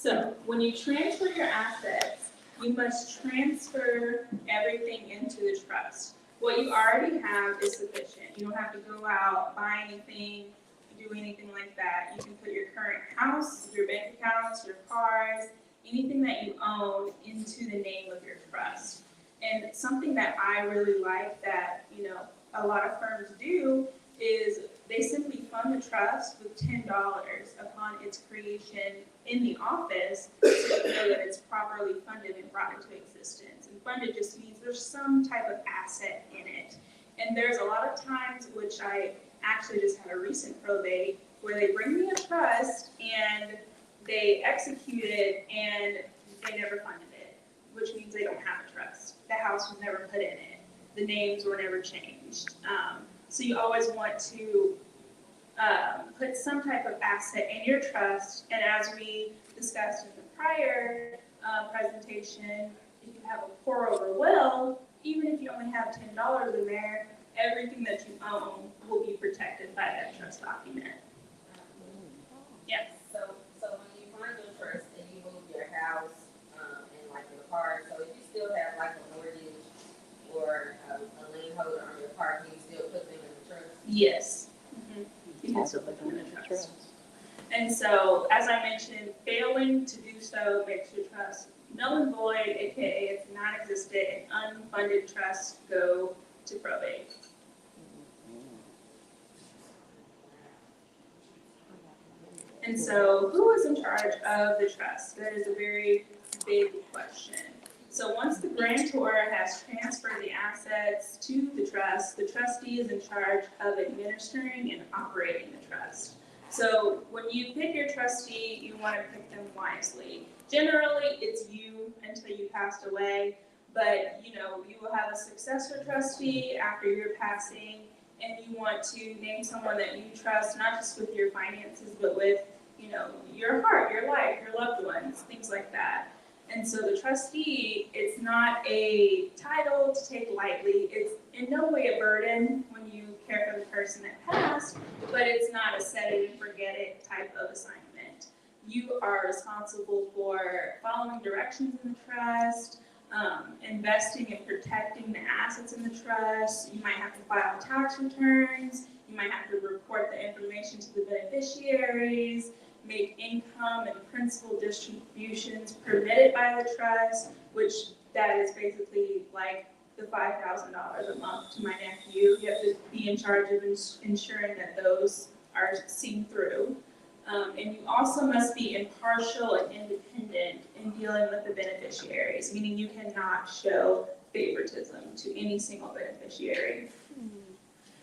So when you transfer your assets, you must transfer everything into the trust. What you already have is sufficient. You don't have to go out, buy anything, do anything like that. You can put your current house, your bank accounts, your cars, anything that you own into the name of your trust. And something that I really like that, a lot of firms do is they simply fund the trust with $10 upon its creation in the office, so you know that it's properly funded and brought into existence. And funded just means there's some type of asset in it. And there's a lot of times, which I actually just had a recent probate, where they bring me a trust and they execute it and they never funded it, which means they don't have a trust. The house was never put in it. The names were never changed. So you always want to put some type of asset in your trust. And as we discussed in the prior presentation, if you have a pour over will, even if you only have $10 in there, everything that you own will be protected by that trust document. Yes. So when you find your trust and you move your house and like your car, so if you still have like a mortgage or a lien holder on your car, can you still put them in the trust? Yes. Mm-hmm. You can still put them in the trust. And so, as I mentioned, failing to do so makes your trust null and void, aka it's non-existent, and unfunded trusts go to probate. And so, who is in charge of the trust? That is a very big question. So once the grantor has transferred the assets to the trustee is in charge of administering and operating the trust. So when you pick your trustee, you want to pick them wisely. Generally, it's you until you passed away, but you will have a successor trustee after your passing, and you want to name someone that you trust, not just with your finances, but with your heart, your life, your loved ones, things like that. And so the trustee, it's not a title to take lightly. It's in no way a burden when you care for the person that passed, but it's not a set it and forget it type of assignment. You are responsible for following directions in the trust, investing and protecting the assets in the trust. You might have to file tax returns. You might have to report the information to the beneficiaries, make income and principal distributions permitted by the trust, which that is basically like the $5,000 a month to my nephew. You have to be in charge of ensuring that those are seen through. And you also must be impartial and independent in dealing with the beneficiaries, meaning you cannot show favoritism to any single beneficiary.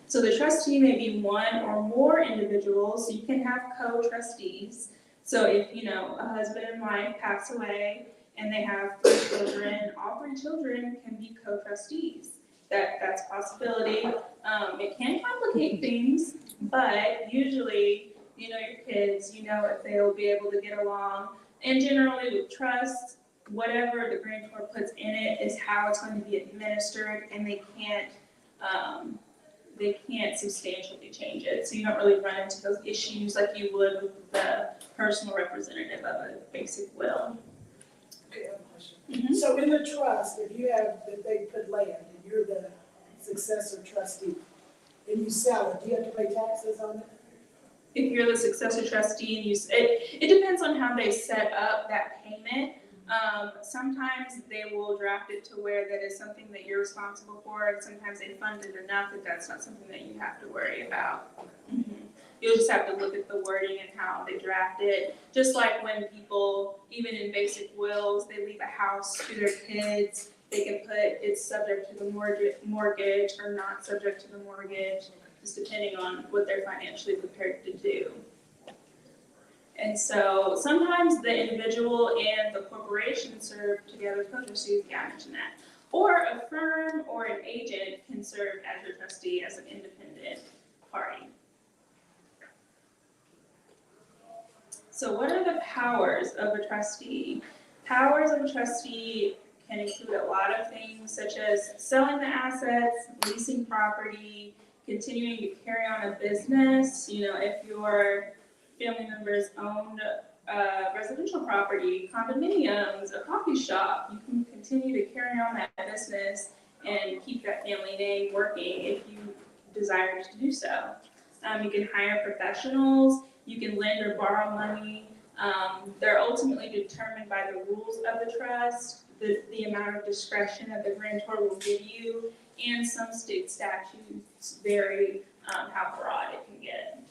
So the trustee may be one or more individuals, so you can have co-trustees. So if, a husband and wife pass away and they have 3 children, all 3 children can be co-trustees. That's a possibility. It can complicate things, but usually, your kids, if they'll be able to get along. And generally with trusts, whatever the grantor puts in it is how it's going to be administered, and they can't substantially change it. So you don't really run into those issues like you would with the personal representative of a basic will. Okay, I have a question. Mm-hmm. So in the trust, if they put land and you're the successor trustee, and you sell it, do you have to pay taxes on it? If you're the successor trustee and it depends on how they set up that payment. Sometimes they will draft it to where that is something that you're responsible for, and sometimes they fund it enough that that's not something that you have to worry about. Mm-hmm. You'll just have to look at the wording and how they draft it. Just like when people, even in basic wills, they leave a house to their kids, they can put it's subject to the mortgage or not subject to the mortgage, just depending on what they're financially prepared to do. And so sometimes the individual and the corporation serve together as co-trustees, yeah, I mentioned that. Or a firm or an agent can serve as your trustee as an independent party. So what are the powers of a trustee? Powers of a trustee can include a lot of things, such as selling the assets, leasing property, continuing to carry on a business. If your family members owned residential property, condominiums, a coffee shop. You can continue to carry on that business and keep that family name working if you desire to do so. You can hire professionals, you can lend or borrow money. They're ultimately determined by the rules of the trust, the amount of discretion that the grantor will give you, and some state statutes vary how broad it can get.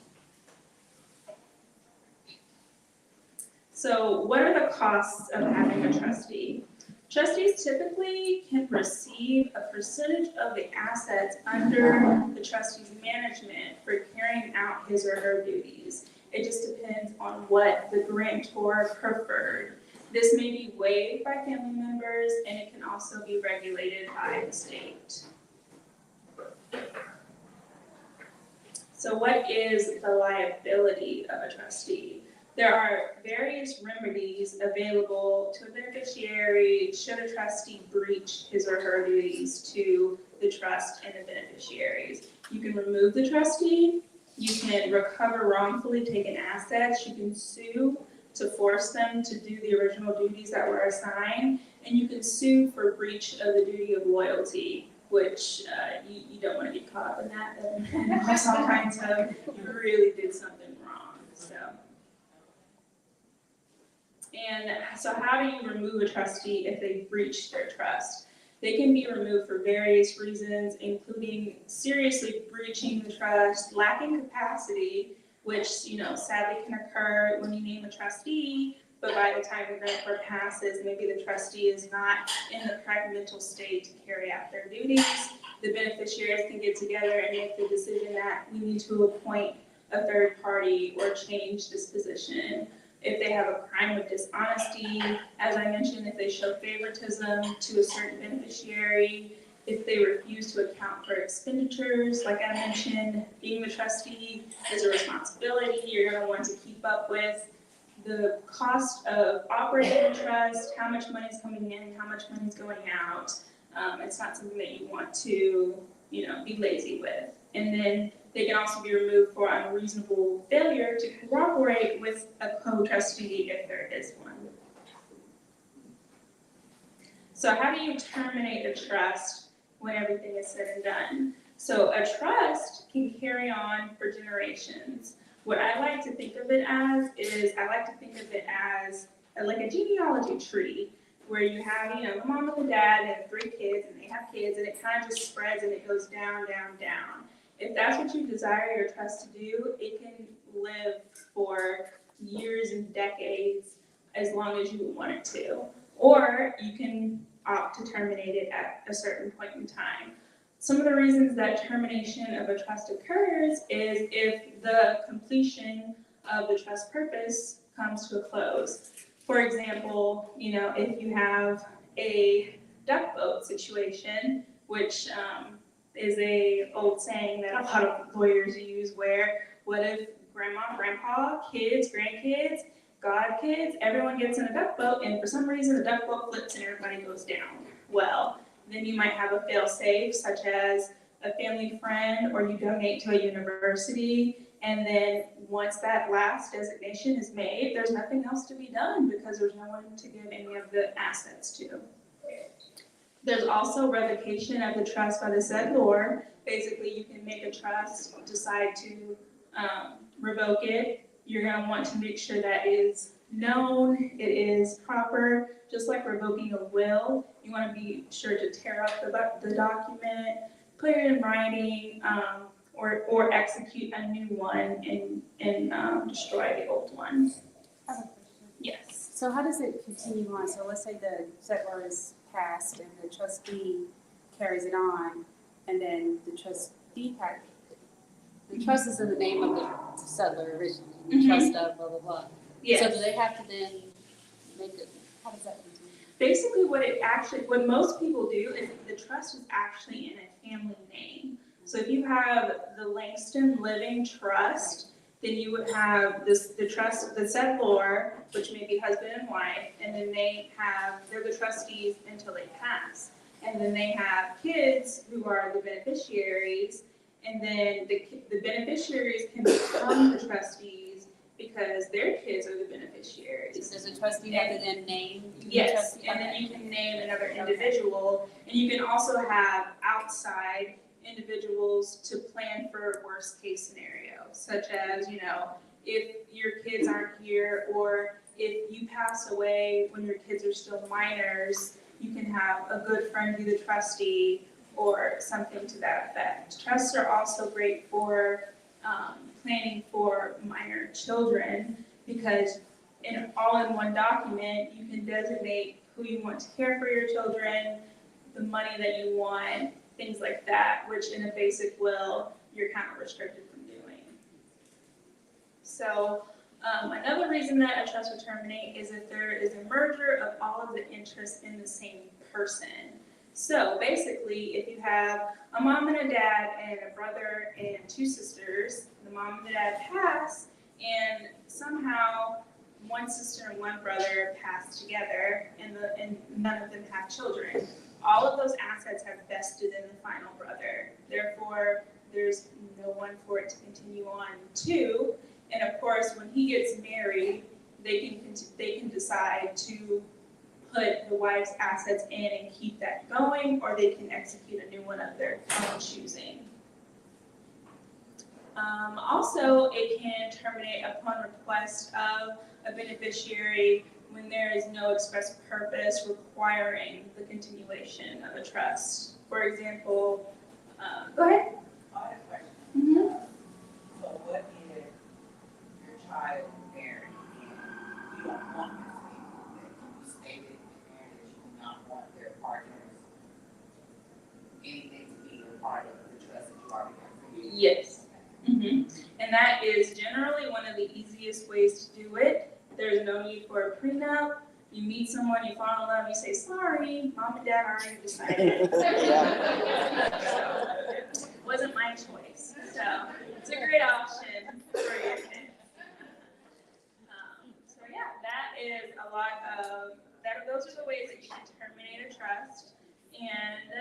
So what are the costs of having a trustee? Trustees typically can receive a percentage of the assets under the trustee's management for carrying out his or her duties. It just depends on what the grantor preferred. This may be waived by family members, and it can also be regulated by the state. So what is the liability of a trustee? There are various remedies available to a beneficiary should a trustee breach his or her duties to the trust and the beneficiaries. You can remove the trustee, you can recover wrongfully taken assets, you can sue to force them to do the original duties that were assigned, and you can sue for breach of the duty of loyalty, which you don't want to get caught up in that. There's all kinds of, you really did something wrong, so. And so how do you remove a trustee if they breach their trust? They can be removed for various reasons, including seriously breaching the trust, lacking capacity, which, sadly can occur when you name a trustee, but by the time the grantor passes, maybe the trustee is not in the correct mental state to carry out their duties. The beneficiaries can get together and make the decision that we need to appoint a third party or change this position. If they have a crime of dishonesty, as I mentioned, if they show favoritism to a certain beneficiary, if they refuse to account for expenditures, like I mentioned, being the trustee is a responsibility. You're going to want to keep up with the cost of operating the trust, how much money is coming in, how much money is going out. It's not something that you want to, be lazy with. And then they can also be removed for unreasonable failure to cooperate with a co-trustee if there is one. So how do you terminate a trust when everything is said and done? So a trust can carry on for generations. What I like to think of it as is, I like to think of it as like a genealogy tree, where you have, the mom and the dad and 3 kids, and they have kids, and it kind of just spreads and it goes down, down, down. If that's what you desire your trust to do, it can live for years and decades as long as you want it to. Or you can opt to terminate it at a certain point in time. Some of the reasons that termination of a trust occurs is if the completion of the trust purpose comes to a close. For example, if you have a duck boat situation, which is a old saying that a lot of lawyers use, where what if grandma, grandpa, kids, grandkids, godkids, everyone gets in a duck boat, and for some reason the duck boat flips and everybody goes down? Well, then you might have a fail-safe, such as a family friend, or you donate to a university, and then once that last designation is made, there's nothing else to be done because there's no one to give any of the assets to. There's also revocation of the trust by the settlor. Basically, you can make a trust, decide to revoke it. You're going to want to make sure that is known, it is proper. Just like revoking a will, you want to be sure to tear up the document, put it in writing, or execute a new one and destroy the old one. I have a question. Yes. So how does it continue on? So let's say the settlor is passed and the trustee carries it on, and then the trustee the trust is in the name of the settlor originally, the trust of blah, blah, blah. Yes. So do they have to then make it, how does that continue? Basically, what most people do is the trust is actually in a family name. So if you have the Langston Living Trust, then you would have the trust, the settlor, which may be husband and wife, and then they're the trustees until they pass. And then they have kids who are the beneficiaries, and then the beneficiaries can become the trustees because their kids are the beneficiaries. So does the trustee have to then name? the Yes, trustee? and then you can name another individual, and you can also have outside individuals to plan for worst case scenarios, such as, you know, if your kids aren't here, or if you pass away when your kids are still minors, you can have a good friend be the trustee, or something to that effect. Trusts are also great for planning for minor children, because all in one document, you can designate who you want to care for your children, the money that you want, things like that, which in a basic will, you're kind of restricted from doing. So another reason that a trust would terminate is if there is a merger of all of the interests in the same person. So basically, if you have a mom and a dad and a brother and two sisters, the mom and the dad pass, and somehow one sister and one brother pass together, and none of them have children. All of those assets have vested in the final brother. Therefore, there's no one for it to continue on to. And of course, when he gets married, they can decide to put the wife's assets in and keep that going, or they can execute a new one of their own choosing. Also, it can terminate upon request of a beneficiary when there is no express purpose requiring the continuation of a trust. For example, go ahead. I have a question. Mm-hmm. So what if your child married and you don't want this thing, that you stated in marriage that you do not want their partners, anything to be a part of the trust that you already have created? Yes. And that is generally one of the easiest ways to do it. There's no need for a prenup. You meet someone, you fall in love, you say, sorry, mom and dad already decided. So, wasn't my choice. So it's a great option for your kids. So yeah, that is a lot of, those are the ways that you can terminate a trust. And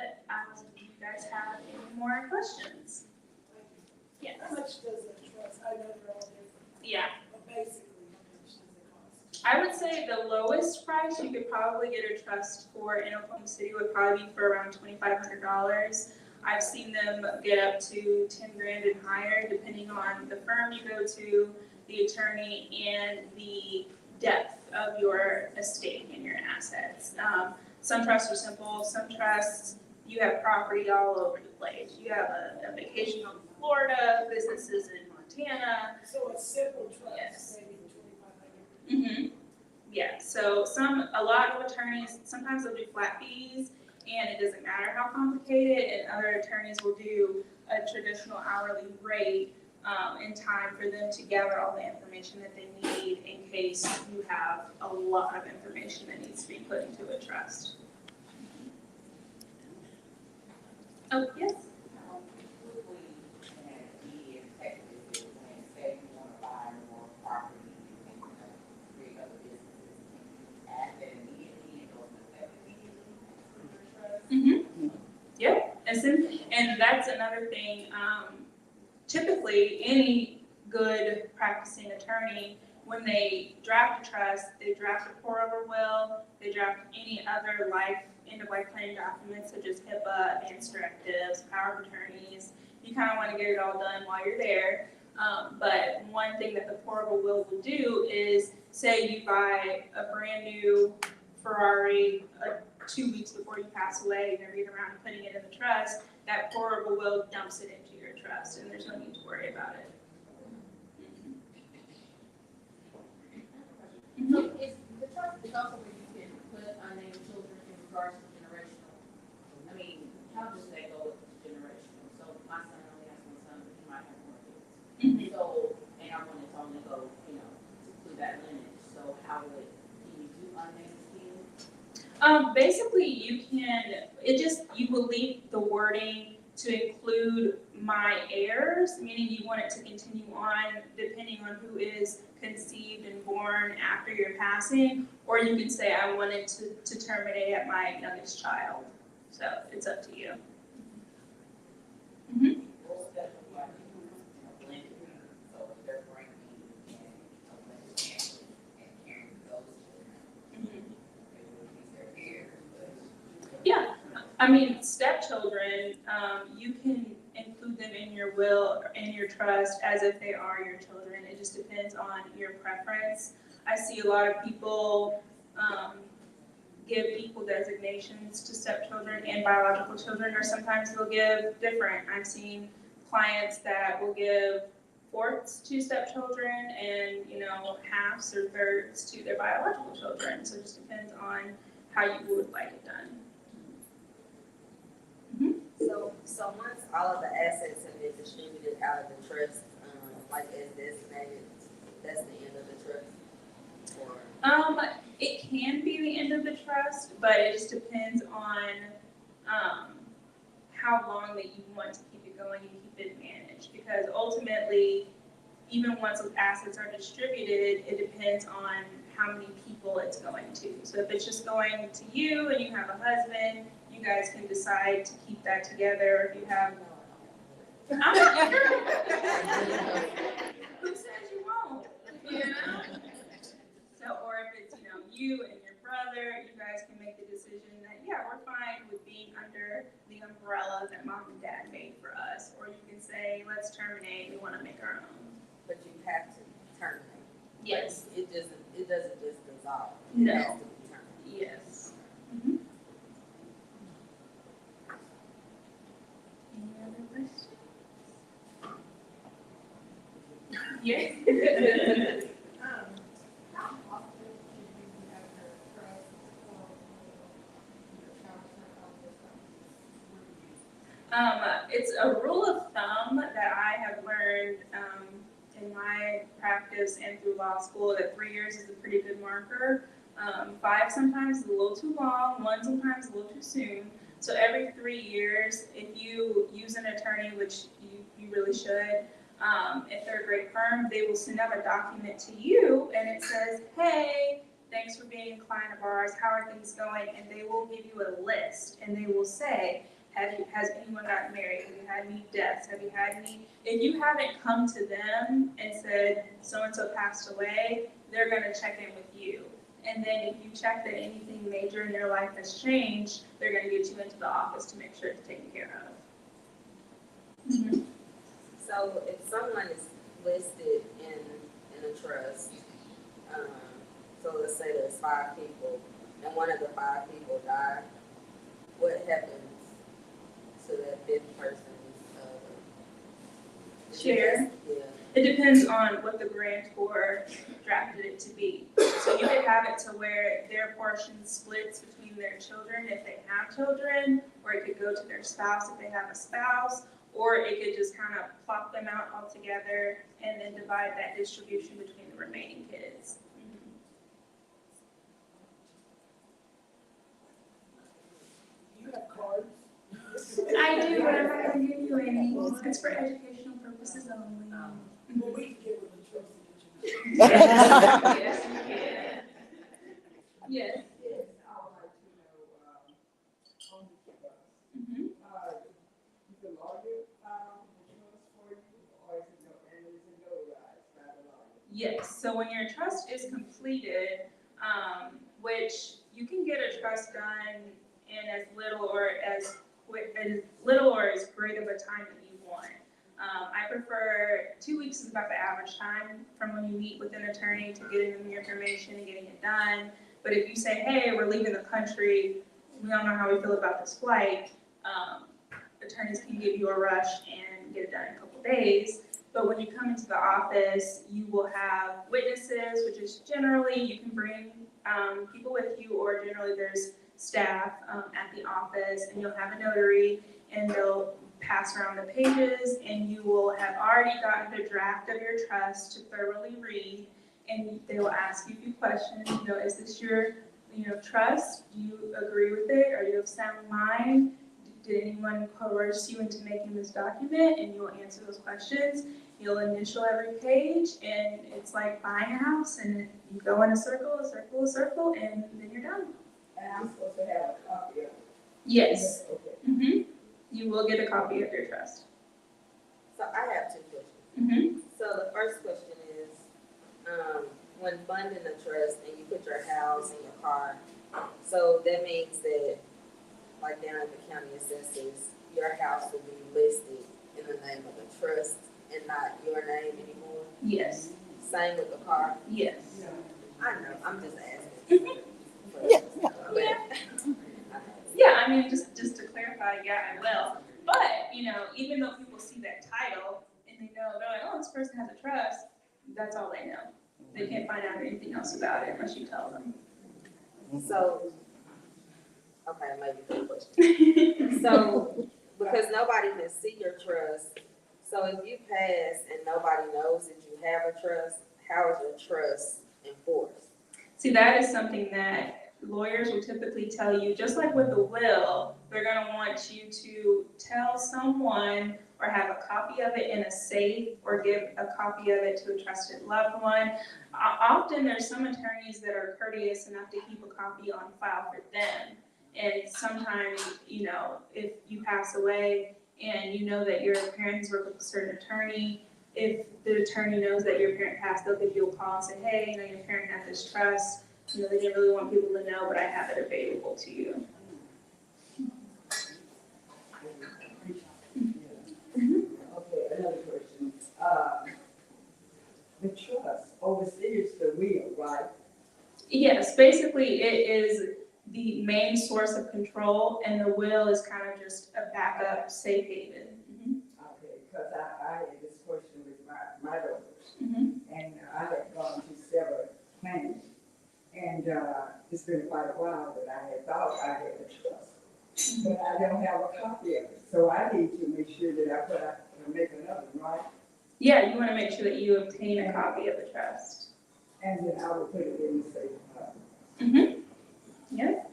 do you guys have any more questions? Yes. How much does a trust, I know they're all different, Yeah. but basically, how much does it cost? I would say the lowest price you could probably get a trust for in Oklahoma City would probably be for around $2,500. I've seen them get up to 10 grand and higher, depending on the firm you go to, the attorney, and the depth of your estate and your assets. Some trusts are simple. Some trusts, you have property all over the place. You have a vacation home in Florida, businesses in Montana. So a simple trust, Yes. maybe 2,500. Yeah, so a lot of attorneys, sometimes they'll do flat fees, and it doesn't matter how complicated, and other attorneys will do a traditional hourly rate in time for them to gather all the information that they need in case you have a lot of information that needs to be put into a trust. Oh, yes? How quickly can it be effective when, say, you want to buy more property and create other businesses? Can you add that immediately and go into effect immediately through your trust? Yep, and that's another thing, typically, any good practicing attorney, when they draft a trust, they draft a pour-over will, they draft any other end-of-life planning documents such as HIPAA, advance directives, power of attorneys. You kind of want to get it all done while you're there. But one thing that the pour-over will do is, say you buy a brand new Ferrari 2 weeks before you pass away, and you're getting around to putting it in the trust, that pour-over will dumps it into your trust, and there's no need to worry about it. So is the trust is also where you can put unnamed children in regards to generational? I mean, how does that go with generational? So my son only has one son, but he might have more kids. So, and I want it to only go, to that lineage. So how can you do unnamed kids? Basically, you will leave the wording to include my heirs, meaning you want it to continue on depending on who is conceived and born after your passing, or you can say, I want it to terminate at my youngest child. So it's up to you. What's that look like, blended, so if they're bringing and I mean, stepchildren, you can include them in your will, or in your trust, as if they are your children. It just depends on your preference. I see a lot of people, give equal designations to stepchildren and biological children, or sometimes they'll give different. I've seen clients that will give fourths to stepchildren and, halves or thirds to their biological children. So it just depends on how you would like it done. So once all of the assets have been distributed out of the trust, like as designated, that's the end of the trust? Or, It can be the end of the trust, but it just depends on, how long that you want to keep it going and keep it managed. Because ultimately, even once those assets are distributed, it depends on how many people it's going to. So if it's just going to you and you have a husband, you guys can decide to keep that together. If you have, who says you won't? So, or if it's, you and your brother, you guys can make the decision that, yeah, we're fine with being under the umbrella that mom and dad made for us. Or you can say, let's terminate, we want to make our own. but you have to terminate. Yes. It doesn't just dissolve. No. It has to be terminated. Yes. Mhm. Any other questions? Yes. How often should you have your trust or your child turn over something? It's a rule of thumb that I have learned in my practice and through law school that 3 years is a pretty good marker. 5 sometimes is a little too long, 1 sometimes a little too soon. So every 3 years, if you use an attorney, which you really should, if they're a great firm, they will send out a document to you and it says, hey, thanks for being a client of ours, how are things going? And they will give you a list and they will say, has anyone gotten married? Have you had any deaths? Have you had any? If you haven't come to them and said so-and-so passed away, they're gonna check in with you. And then if you check that anything major in your life has changed, they're gonna get you into the office to make sure it's taken care of. Mhm. So if someone is listed in a trust, so let's say there's 5 people, and one of the 5 people die, what happens to that 5th person's, Share. Yeah. It depends on what the grantor drafted it to be. So you could have it to where their portion splits between their children if they have children, or it could go to their spouse if they have a spouse, or it could just kind of plop them out all together and then divide that distribution between the remaining kids. You have cards? I do, but I'm not gonna give you any. It's for educational purposes only. Well, we can get with the trust and get you. Yes, yes, you can. Yes. I would like to know, on the trust, Mhm. the lawyer file the trust for you, or is it notarized by the lawyer? Yes, so when your trust is completed, which you can get a trust done in as little or as great of a time that you want. I prefer 2 weeks is about the average time from when you meet with an attorney to getting them your information and getting it done. But if you say, hey, we're leaving the country, we don't know how we feel about this flight, attorneys can give you a rush and get it done in a couple days. But when you come into the office, you will have witnesses, which is generally you can bring people with you, or generally there's staff at the office, and you'll have a notary, and they'll pass around the pages, and you will have already gotten the draft of your trust to thoroughly read, and they will ask you a few questions. Is this your trust? Do you agree with it? Are you of sound mind? Did anyone coerce you into making this document? And you will answer those questions. You'll initial every page, and it's like buying a house, and you go in a circle, and then you're done. And I'm supposed to have a copy of it? Yes. Okay. You will get a copy of your trust. So I have 2 questions. Mm-hmm. So the first question is, when funding a trust and you put your house and your car, so that means that, like down at the county assessors, your house will be listed in the name of the trust and not your name anymore? Yes, Same with the car? yes. I know, I'm just asking. Yeah. Yeah, I mean, just to clarify, yeah, I will. But, you know, even though people see that title and they know, they're like, oh, this person has a trust, that's all they know. They can't find out anything else about it unless you tell them. So, okay, maybe good question. So, because nobody can see your trust, so if you pass and nobody knows that you have a trust, how is your trust enforced? See, that is something that lawyers will typically tell you, just like with the will, they're gonna want you to tell someone or have a copy of it in a safe or give a copy of it to a trusted loved one. Often there's some attorneys that are courteous enough to keep a copy on file for them. And sometimes, you know, if you pass away and you know that your parents work with a certain attorney, if the attorney knows that your parent passed, they'll give you a call and say, hey, you know, your parent had this trust. You know, they didn't really want people to know, but I have it available to you. Okay, another question. The trust oversees the will, right? Yes, basically it is the main source of control, and the will is kind of just a backup safe haven. Okay, because I had this question with my daughters, Mhm. and I had gone to several plannings. And, it's been quite a while that I had thought I had a trust, but I don't have a copy of it. So I need to make sure that I put out, make another, right? Yeah, you want to make sure that you obtain a copy of the trust. And then I will put it in the safe. Mm-hmm. Yep.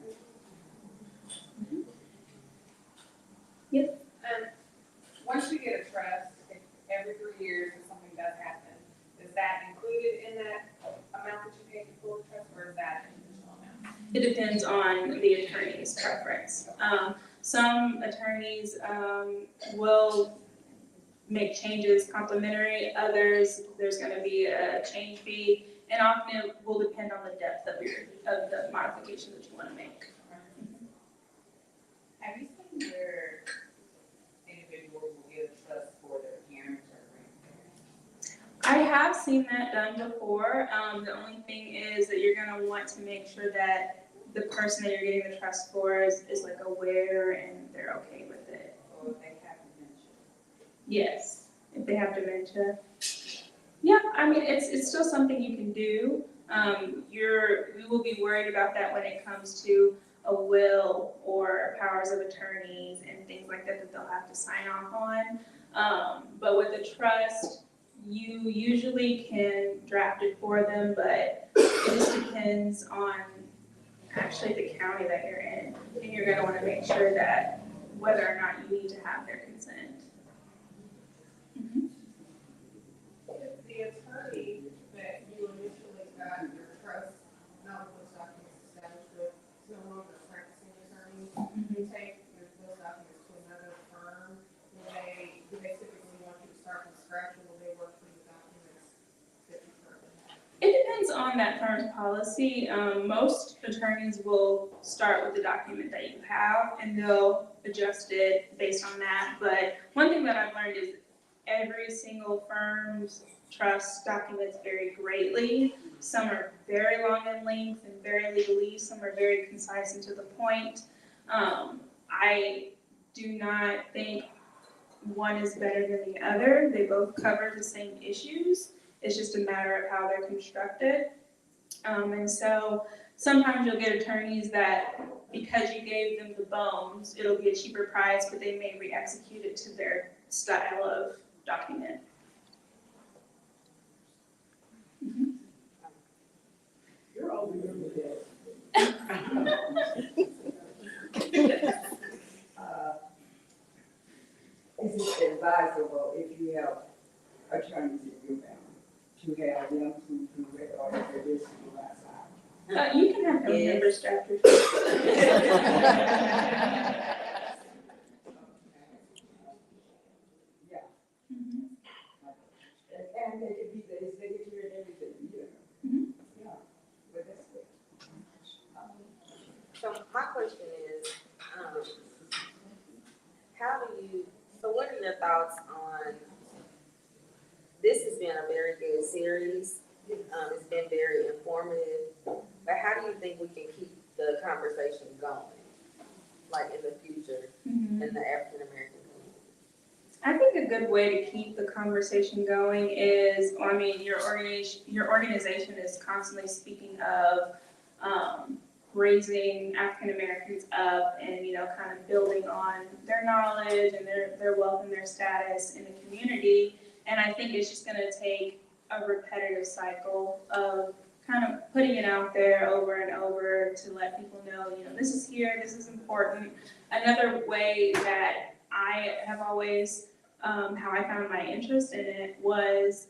Once you get a trust, if every 3 years if something does happen, is that included in that amount that you paid for the trust, or is that an additional amount? It depends on the attorney's preference. Some attorneys will make changes complimentary, others, there's gonna be a change fee, and often it will depend on the depth of the modification that you wanna make. Have you seen where individuals will give trust for their parents or grandparents? I have seen that done before. The only thing is that you're gonna want to make sure that the person that you're getting the trust for is like aware and they're okay with it. Or if they have dementia? Yes, if they have dementia. Yeah, I mean, it's still something you can do. You will be worried about that when it comes to a will or powers of attorneys and things like that they'll have to sign off on. But with a trust, you usually can draft it for them, but it just depends on actually the county that you're in. And you're gonna wanna make sure that whether or not you need to have their consent. Mhm. If the attorney that you initially got your trust, not those documents established with, no longer practicing attorney, you take those documents to another firm, do they typically want you to start from scratch, or will they work through the documents that you currently have? It depends on that firm's policy. Most attorneys will start with the document that you have and they'll adjust it based on that. But one thing that I've learned is every single firm's trust documents vary greatly. Some are very long in length and very legalese, some are very concise and to the point. I do not think one is better than the other. They both cover the same issues. It's just a matter of how they're constructed. And so sometimes you'll get attorneys that, because you gave them the bones, it'll be a cheaper price, but they may re-execute it to their style of document. You're over here with that. Is it advisable if you have attorneys in your family to have them to do it, or if they're just do outside? You can have family Yes. members draft your trust. Yeah, Mhm. and they could be the executive and everything, you know. Mhm. Yeah, but that's good. So my question is, the series. It's been very informative. But how do you think we can keep the conversation going, like in the future, in the African American community? I think a good way to keep the conversation going is, I mean, your organization is constantly speaking of raising African Americans up and, you know, kind of building on their knowledge and their wealth and their status in the community. And I think it's just gonna take a repetitive cycle of kind of putting it out there over and over to let people know, you know, this is here, this is important. Another way that I have always, how I found my interest in it was,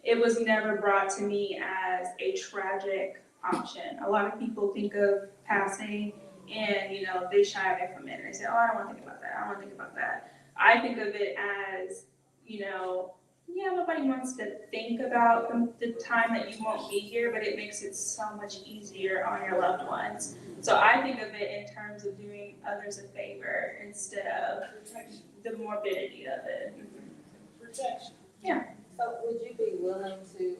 it was never brought to me as a tragic option. A lot of people think of passing and, you know, they shy away from it and they say, oh, I don't want to think about that, I don't want to think about that. I think of it as, you know, yeah, nobody wants to think about the time that you won't be here, but it makes it so much easier on your loved ones. So I think of it in terms of doing others a favor instead of the morbidity of it. Protection. So would you be willing to,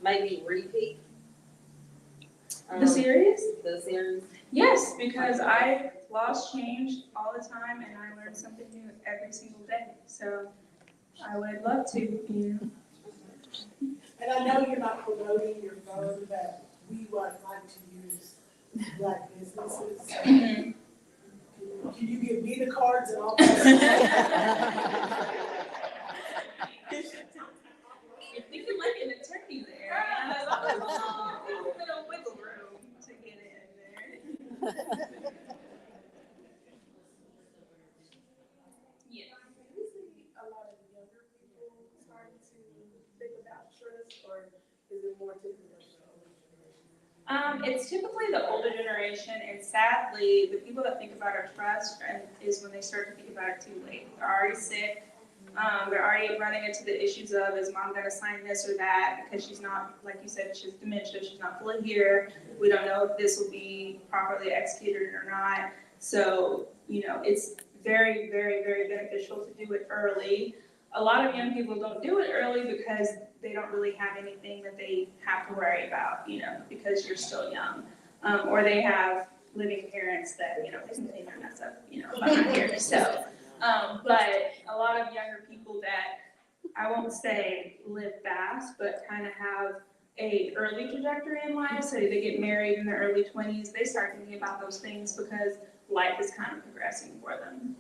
maybe repeat? The series? The series? Yes, because I lost change all the time and I learned something new every single day. So I would love to, you know. And I know you're not promoting your firm, but we would like to use Black businesses. Can you give me the cards and all that? You're thinking like an attorney there. A little bit of wiggle room to get in there. Yeah. Do you see a lot of younger people starting to think about trust, or is it more typical of the older generation? It's typically the older generation, and sadly, the people that think about our trust is when they start to think about it too late. They're already sick. They're already running into the issues of, is mom gonna sign this or that? Because she's not, like you said, she has dementia, she's not fully here. We don't know if this will be properly executed or not. So, you know, it's very, very, very beneficial to do it early. A lot of young people don't do it early because they don't really have anything that they have to worry about, you know, because you're still young. Or they have living parents that, you know, they can clean their mess up, you know, if I'm not here. So, but a lot of younger people that, I won't say live fast, but kind of have a early trajectory in life. So they get married in their early 20s, they start thinking about those things because life is kind of progressing for them.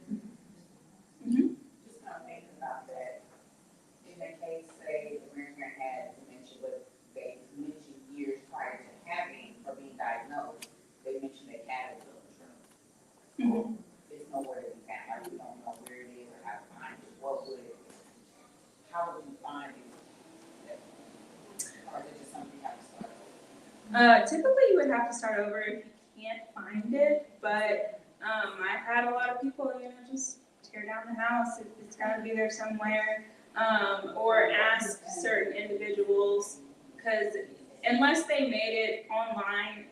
Just kind of thinking about that, in the case, say, the grandparent had dementia, but they mentioned years prior to having or being diagnosed, they mentioned they had a little trust. It's nowhere to be found, like, we don't know where it is or how to find it, how would you find it? Or is it just something you have to start over? Typically you would have to start over if you can't find it, but I've had a lot of people, you know, just tear down the house, it's gotta be there somewhere, or ask certain individuals, because unless they made it online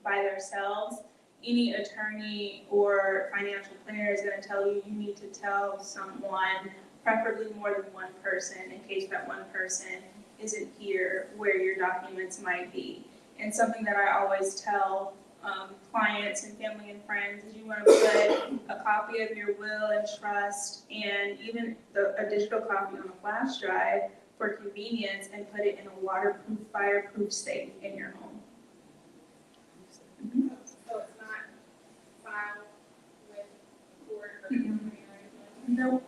by themselves, any attorney or financial planner is gonna tell you, you need to tell someone, preferably more than one person, in case that one person isn't here where your documents might be. And something that I always tell clients and family and friends is you want to put a copy of your will and trust and even a digital copy on a flash drive for convenience and put it in a waterproof, fireproof safe in your home. So it's not filed with court or anything? No.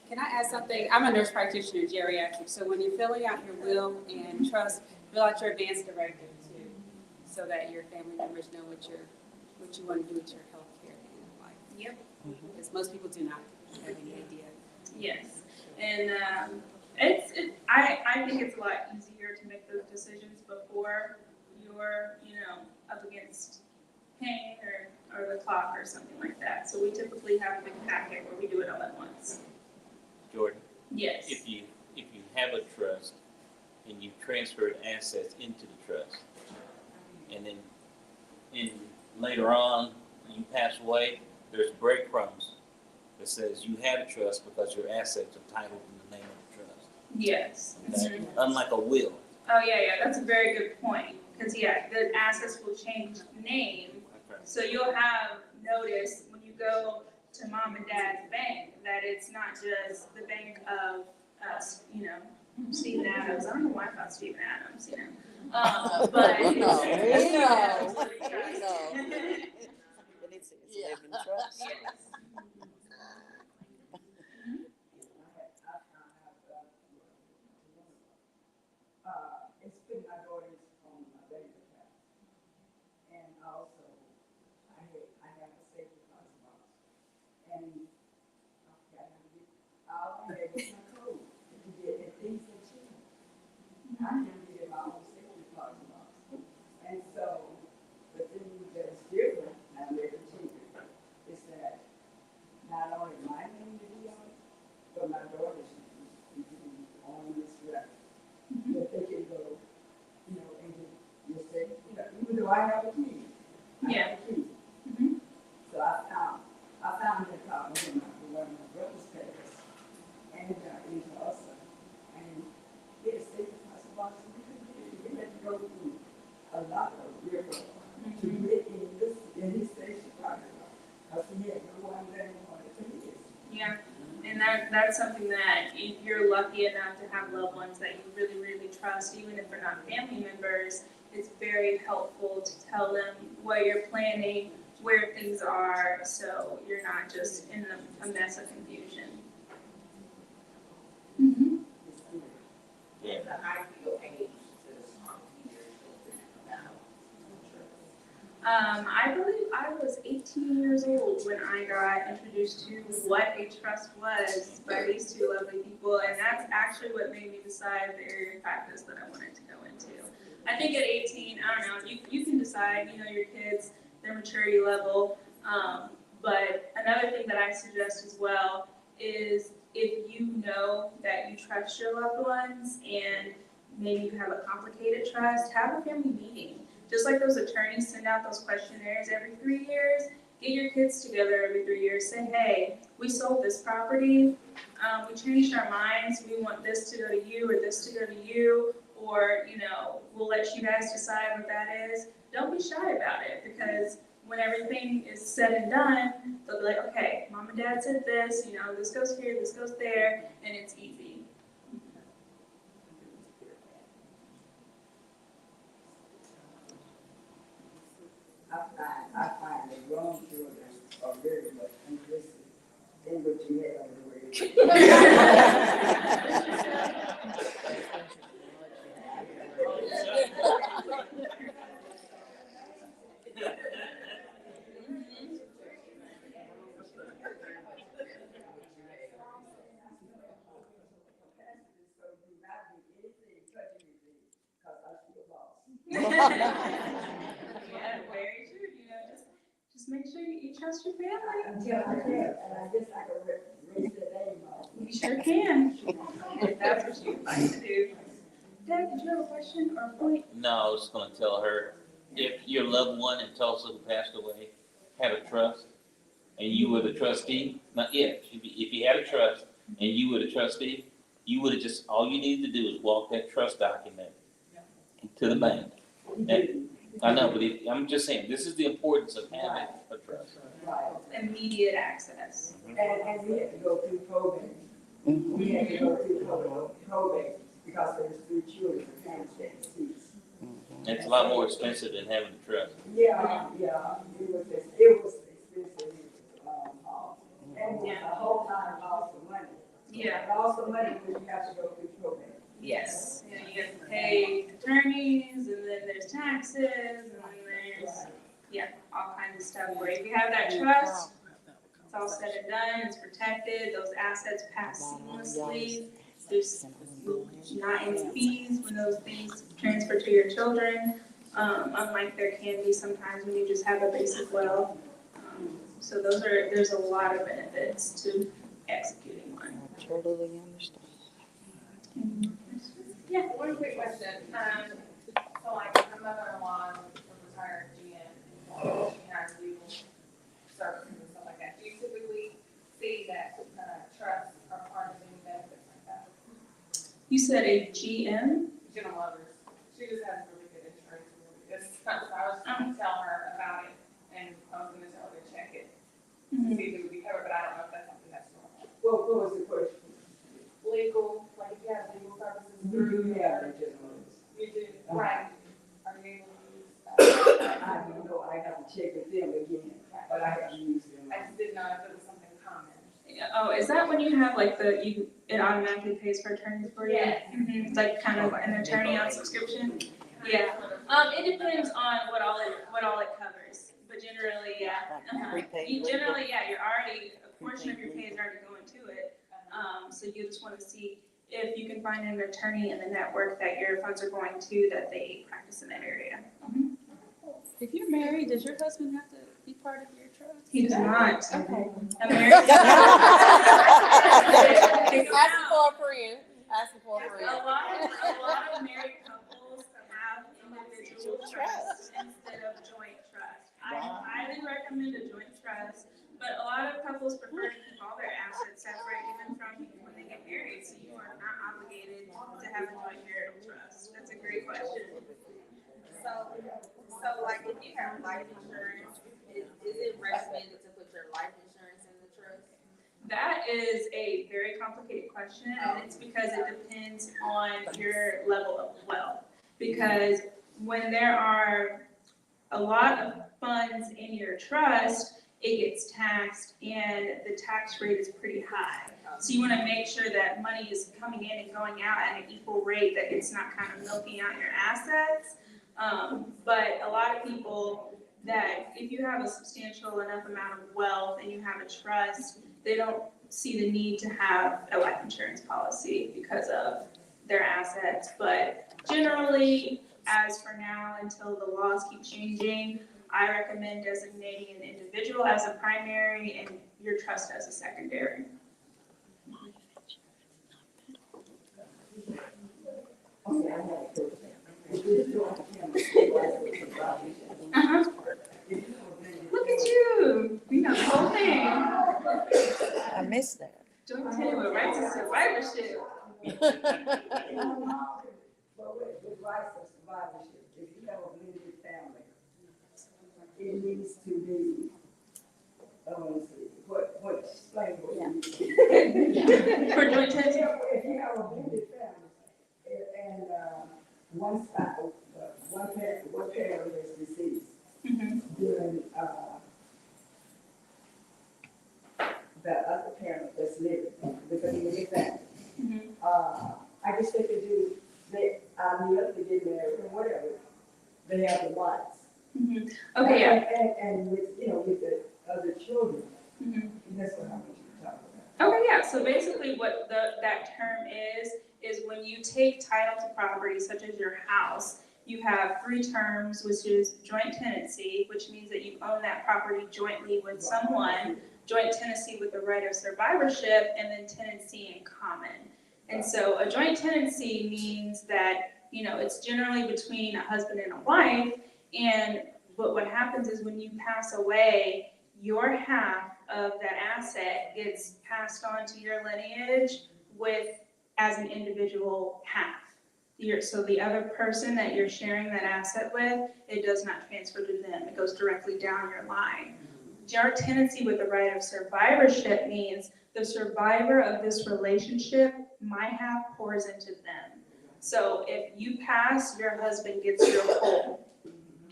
Can I add something? I'm a nurse practitioner in geriatrics, so when you're filling out your will and trust, fill out your advance directive too, so that your family members know what you want to do with your health care in life. Yep. Because most people do not have any idea. Yes. And I think it's a lot easier to make those decisions before you're, you know, up against pain or the clock or something like that. So we typically have a big packet where we do it all at once. Jordan, Yes. if you have a trust and you've transferred assets into the trust, and then later on you pass away, there's breadcrumbs that says you have a trust because your assets are titled in the name of the trust. Yes. Okay? Mhm. Unlike a will. Oh, yeah, that's a very good point, because, yeah, the assets will change name, Okay. so you'll have notice when you go to mom and dad's bank, that it's not just the bank of, Stephen Adams, I don't know why I thought Stephen Adams, but. We know. Yes. It's put my daughter's on my bank account. And also, I have a safety deposit box. And all I had was my code to get the things that you need. I can get my own safety deposit box. And so, the thing that's different, now they're continuing, is that not only my name to be on it, but my daughter's name is on this record. That they can go, and just say, even though I have a key. I have a key. Mhm. So I found that problem in one of my brother's papers, and in Tulsa, and it's a deposit box, and we had to go through a lot of rigor to get in his station deposit box, because he had no one that wanted to his. Yeah, and that's something that if you're lucky enough to have loved ones that you really, really trust, even if they're not family members, it's very helpful to tell them what you're planning, where things are, so you're not just in a mess of confusion. Mm-hmm. Yeah. It's an ideal age to start your children about trust. I believe I was 18 years old when I got introduced to what a trust was by these two lovely people, and that's actually what made me decide the area of practice that I wanted to go into. I think at 18, I don't know, you can decide, your kids, their maturity level, but another thing that I suggest as well is if you know that you trust your loved ones and maybe you have a complicated trust, have a family meeting. Just like those attorneys send out those questionnaires every 3 years, get your kids together every 3 years, say, hey, we sold this property, we changed our minds, we want this to go to you or this to go to you, or, we'll let you guys decide what that is. Don't be shy about it, because when everything is said and done, they'll be like, okay, mom and dad said this, this goes here, this goes there, and it's easy. I find that grown children are very much interested in what you have Yeah, very true, just make sure you trust your family. until I can, and I guess I can raise the name of. You sure can, if that's what you'd like to do. Dad, did you have a question or a point? No, I was gonna tell her, if your loved one in Tulsa who passed away had a trust, and you were the trustee, not yet, if you had a trust, and you were the trustee, you would've just, all you needed to do is walk that trust document to the bank. And, I know, but I'm just saying, this is the importance of having a trust. Right, Immediate access. and we had to go through probate. We had to go through probate, because there's 3 children who can't stay deceased. It's a lot more expensive than having a trust. Yeah, it was expensive, and the whole time lost the money. Yeah. Lost the money because you have to go through probate. Yes. You have to pay attorneys, and then there's taxes, and then there's, all kinds of stuff. Where if you have that trust, it's all said and done, it's protected, those assets pass seamlessly. There's not any fees when those things transfer to your children, unlike there can be sometimes when you just have a basic will. So there's a lot of benefits to executing one. Totally understand. Yeah. One quick question, so like my mother-in-law is a retired GM, she has legal services and stuff like that. Do you typically see that You said a GM? General Motors. She just has really good insurance. I was trying to tell her about it, and I was gonna tell her to check it, to Mhm. see if it would be covered, but I don't know if that's something that's normal. What was the question? Legal, like if you have legal services Do through. you have the general? You do, right. Are you able to use I don't know, I have to check with them again, but I have used them. I just didn't know if it was something common. Yeah, oh, is that when you have like it automatically pays for attorneys for you? Yes. Mhm, like kind of an attorney on subscription? Yeah, it depends on what all it covers, but generally, yeah. Generally, yeah, you're already, a portion of your pay is already going to it. So you just wanna see if you can find an attorney in the network that your funds are going to, that they practice in that area. If you're married, does your husband have to be part of your trust? He does not. Okay. American. Asking for a friend, asking for a A friend. lot of married couples have individual trusts instead of joint trust. I highly recommend a joint trust, but a lot of couples prefer to keep all their assets separate even from when they get married, so you are not obligated to have a joint marital trust. That's a great question. So like if you have life insurance, is it recommended to put your life insurance in the trust? That is a very complicated question, and it's because it depends on your level of wealth. Because when there are a lot of funds in your trust, it gets taxed, and the tax rate is pretty high. So you want to make sure that money is coming in and going out at an equal rate, that it's not kind of milking out your assets. But a lot of people, that if you have a substantial enough amount of wealth and you have a trust, they don't see the need to have a life insurance policy because of their assets. But generally, as for now, until the laws keep changing, I recommend designating an individual as a primary and your trust as a secondary. Okay, I have a question. Uh-huh. Look at you. We know the whole thing. I missed that. Joint tenure rights and survivorship. But with rights of survivorship, if you have a blended family, it needs to be, let's see, explain what you need. For joint tenure. If you have a blended family, and, one spouse, one parent is deceased, Mhm. then, the other parent that's living, because you get that. Mhm. I guess they could do, they get married or whatever, they have the rights. Mhm. Okay, yeah. And with, with the other children, Mhm. that's what I want you to talk about. Okay, yeah, so basically what that term is when you take title to property such as your house, you have 3 terms, which is joint tenancy, which means that you own that property jointly with someone, joint tenancy with the right of survivorship, and then tenancy in common. And so a joint tenancy means that, it's generally between a husband and a wife, but what happens is when you pass away, your half of that asset gets passed on to your lineage as an individual half. So the other person that you're sharing that asset with, it does not transfer to them. It goes directly down your line. Joint tenancy with the right of survivorship means the survivor of this relationship, my half pours into them. So if you pass, your husband gets your whole.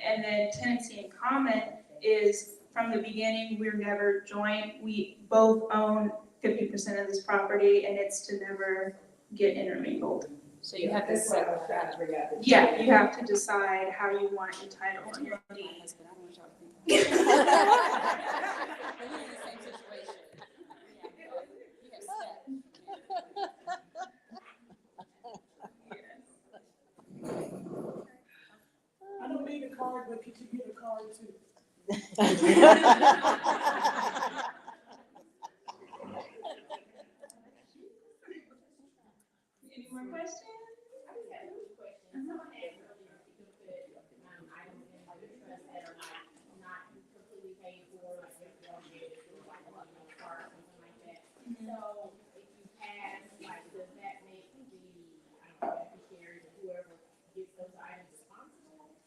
And then tenancy in common is, from the beginning, we're never joint. We both own 50% of this property, and it's to never get intermingled. So you have to That's what I set was trying to figure out. Yeah, you have to decide how you want your title on your my deed. husband, I don't know what y'all think. But we're in the same situation. You have steps. I don't need a card, but could you get a card too? Any more questions? I just got a question. Someone asked earlier if you could put, items in like a trust that are not completely paid for, like if you don't get it, or like, car or something like that. So if you pass, like, does that make the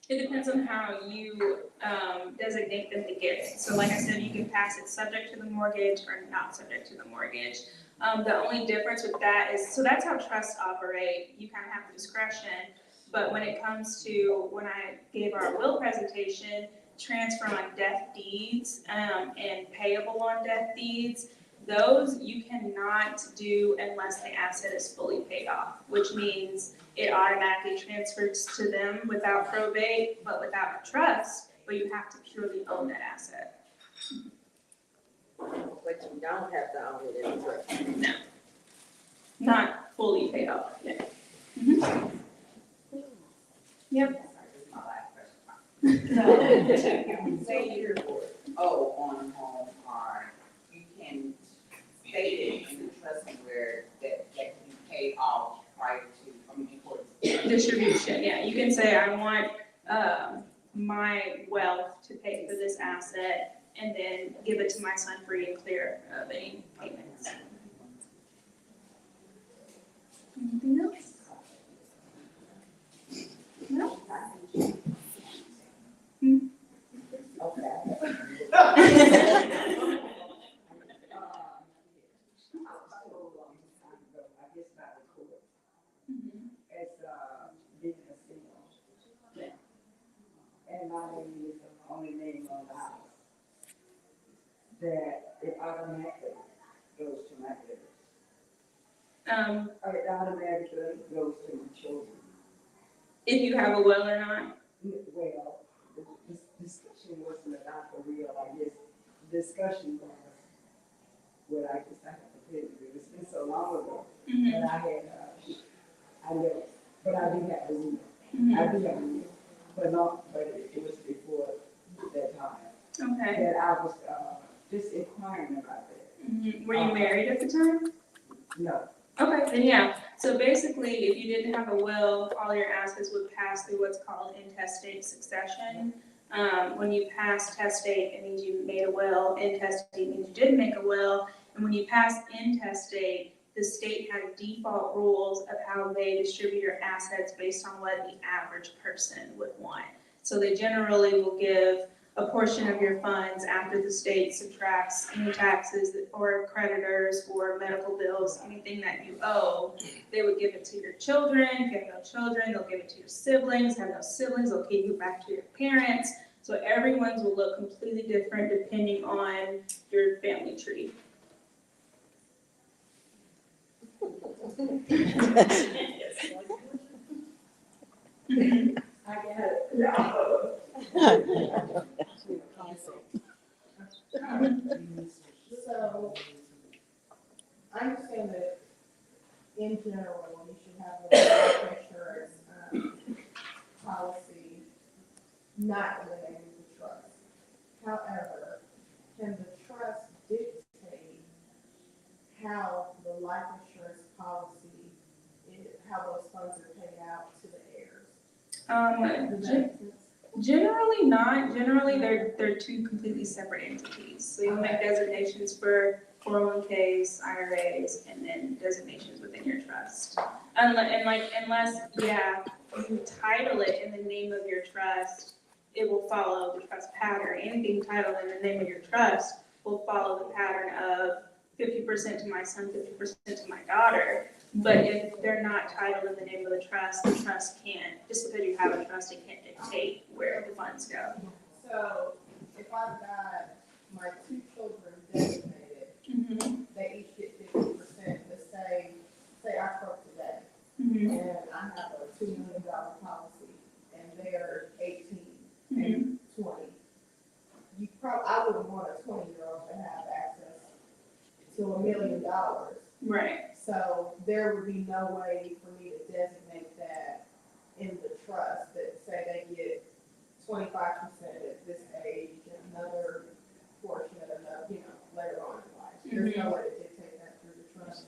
It depends on how you designate them to give. So like I said, you can pass it subject to the mortgage or not subject to the mortgage. The only difference with that is, so that's how trusts operate. You kind of have the discretion. But when it comes to, when I gave our will presentation, transfer on death deeds and payable on death deeds, those you cannot do unless the asset is fully paid off, which means it automatically transfers to them without probate, but without a trust, but you have to purely own that asset. But you don't have to own it in a trust. No. Not fully paid off, yeah. Mhm. Yep. My last question. Say you're, on home, or you can state it in the trust where that you paid off prior to, before. Distribution, yeah, you can say, I want, my wealth to pay for this asset, and then give it to my son free and clear of any payments. Anything else? No? And my name is the only name on the house, that it automatically goes to my heirs. Or it automatically goes to my children. If you have a will or not? Well, this discussion wasn't about the real, I guess, discussion was, well, I guess I have to tell you, it's been so long ago, but I had, I know, but I do have a will. I do have a will, but it was before that time. Okay. That I was, just inquiring about that. Were you married at the time? No, Okay, then yeah, so basically, if you didn't have a will, all your assets would pass through what's called intestate succession. When you pass testate, it means you made a will, intestate means you didn't make a will, and when you pass intestate, the state has default rules of how they distribute your assets based on what the average person would want. So they generally will give a portion of your funds after the state subtracts any taxes or creditors or medical bills, anything that you owe. They would give it to your children. If you have no children, they'll give it to your siblings. Have no siblings, they'll give you back to your parents. So everyone's will look completely different depending on your family tree. I got it. So, I understand that in general, you should have a life insurance, policy not in the name of the trust. However, can the trust dictate how the life insurance policy, how those funds are paid out to the heirs? Does that make sense? Generally not. Generally, they're two completely separate entities. So you'll make designations for 401ks, IRAs, and then designations within your trust. Unless you title it in the name of your trust, it will follow the trust pattern. Anything titled in the name of your trust will follow the pattern of 50% to my son, 50% to my daughter. But if they're not titled in the name of the trust can't, just because you have a trust, it can't dictate where the funds go. So, if I've got my two children designated, they each get 50%, let's say I croak today, and I have a $2 million policy, and they're 18 and 20. I wouldn't want a 20-year-old to have access to $1 million. Right. So there would be no way for me to designate that in the trust, that say they get 25% at this age, and another portion at another, later on in life. There's no way to dictate that through the trust.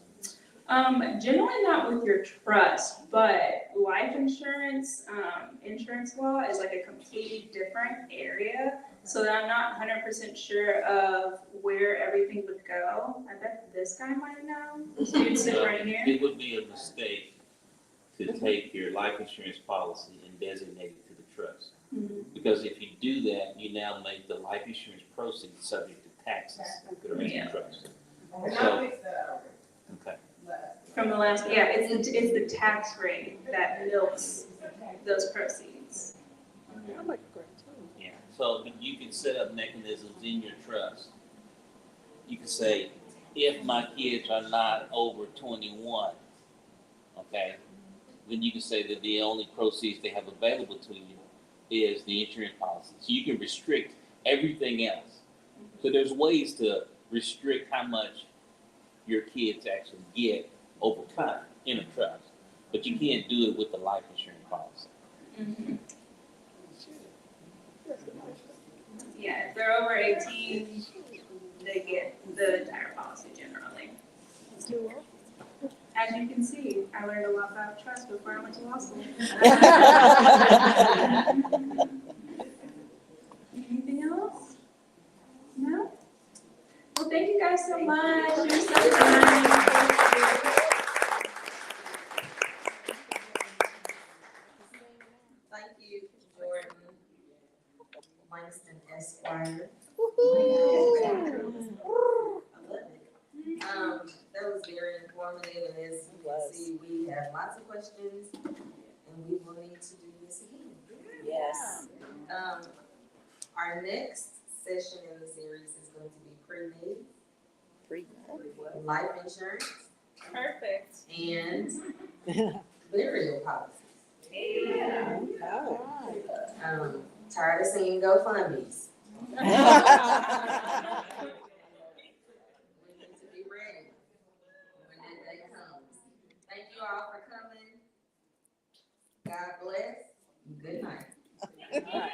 Generally not with your trust, but life insurance, insurance law is like a completely different area. So that I'm not 100% sure of where everything would go. I bet this guy might know. This dude sitting right here. It would be a mistake to take your life insurance policy and designate it to the trust. Because if you do that, you now make the life insurance proceeds subject to taxes that are in the trust. And I fixed that already. Okay. From the last, yeah, it's the tax rate that milks those proceeds. Yeah, so but you can set up mechanisms in your trust. You can say, if my kids are not over 21, okay, then you can say that the only proceeds they have available to you is the insurance policy. So you can restrict everything else. So there's ways to restrict how much your kids actually get over time in a trust, but you can't do it with the life insurance policy. Yeah, if they're over 18, they get the entire policy generally. As you can see, I learned a lot about trust before I went to law school. Anything else? No? Well, thank you guys so much. You're so kind. Thank you, Jordan Langston Esquire. I love it. That was very informative, and as you can see, we have lots of questions, and we will need to do this again. Yes. Our next session in the series is going to be pre-need, life insurance, Perfect. and burial policies. Yeah. Tired of seeing GoFundMe's.